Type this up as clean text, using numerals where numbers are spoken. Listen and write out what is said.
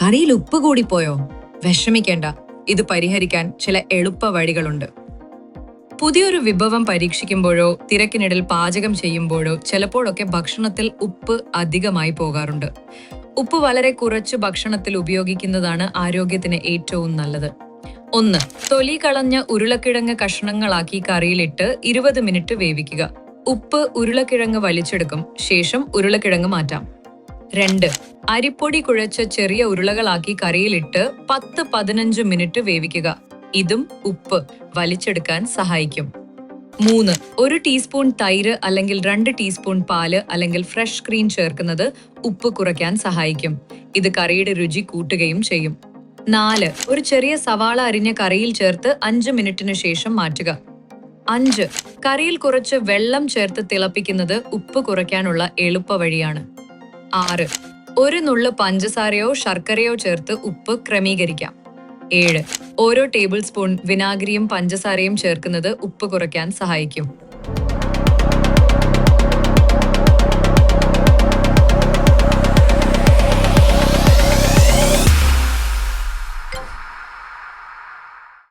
കറിയിൽ ഉപ്പ് കൂടിപ്പോയോ? വിഷമിക്കേണ്ട, ഇത് പരിഹരിക്കാൻ ചില എളുപ്പ വഴികളുണ്ട്. പുതിയൊരു വിഭവം പരീക്ഷിക്കുമ്പോഴോ തിരക്കിനിടയിൽ പാചകം ചെയ്യുമ്പോഴോ ചിലപ്പോഴൊക്കെ ഭക്ഷണത്തിൽ ഉപ്പ് അധികമായി പോകാറുണ്ട്. ഉപ്പ് വളരെ കുറച്ച് ഭക്ഷണത്തിൽ ഉപയോഗിക്കുന്നതാണ് ആരോഗ്യത്തിന് ഏറ്റവും നല്ലത്. 1. തൊലി കളഞ്ഞ ഉരുളക്കിഴങ്ങ് കഷ്ണങ്ങളാക്കി കറിയിലിട്ട് 20 മിനിറ്റ് വേവിക്കുക. ഉപ്പ് ഉരുളക്കിഴങ്ങ് വലിച്ചെടുക്കും. ശേഷം ഉരുളക്കിഴങ്ങ് മാറ്റാം. 2. അരിപ്പൊടി കുഴച്ച ചെറിയ ഉരുളകളാക്കി കറിയിലിട്ട് 10-15 മിനിറ്റ് വേവിക്കുക. ഇതും ഉപ്പ് വലിച്ചെടുക്കാൻ സഹായിക്കും. 3. 1 ടീസ്പൂൺ തൈര് അല്ലെങ്കിൽ 2 ടീസ്പൂൺ പാല് അല്ലെങ്കിൽ ഫ്രഷ് ക്രീം ചേർക്കുന്നത് ഉപ്പ് കുറയ്ക്കാൻ സഹായിക്കും. ഇത് കറിയുടെ രുചി കൂട്ടുകയും ചെയ്യും. 4. ഒരു ചെറിയ സവാള അരിഞ്ഞ കറിയിൽ ചേർത്ത് 5 മിനിറ്റിനു ശേഷം മാറ്റുക. 5. കറിയിൽ കുറച്ച് വെള്ളം ചേർത്ത് തിളപ്പിക്കുന്നത് ഉപ്പ് കുറയ്ക്കാനുള്ള എളുപ്പ വഴിയാണ്. 6. ഒരു നുള്ളു പഞ്ചസാരയോ ശർക്കരയോ ചേർത്ത് ഉപ്പ് ക്രമീകരിക്കാം. 7. ഓരോ ടേബിൾ സ്പൂൺ വിനാഗിരിയും പഞ്ചസാരയും ചേർക്കുന്നത് ഉപ്പ് കുറയ്ക്കാൻ സഹായിക്കും.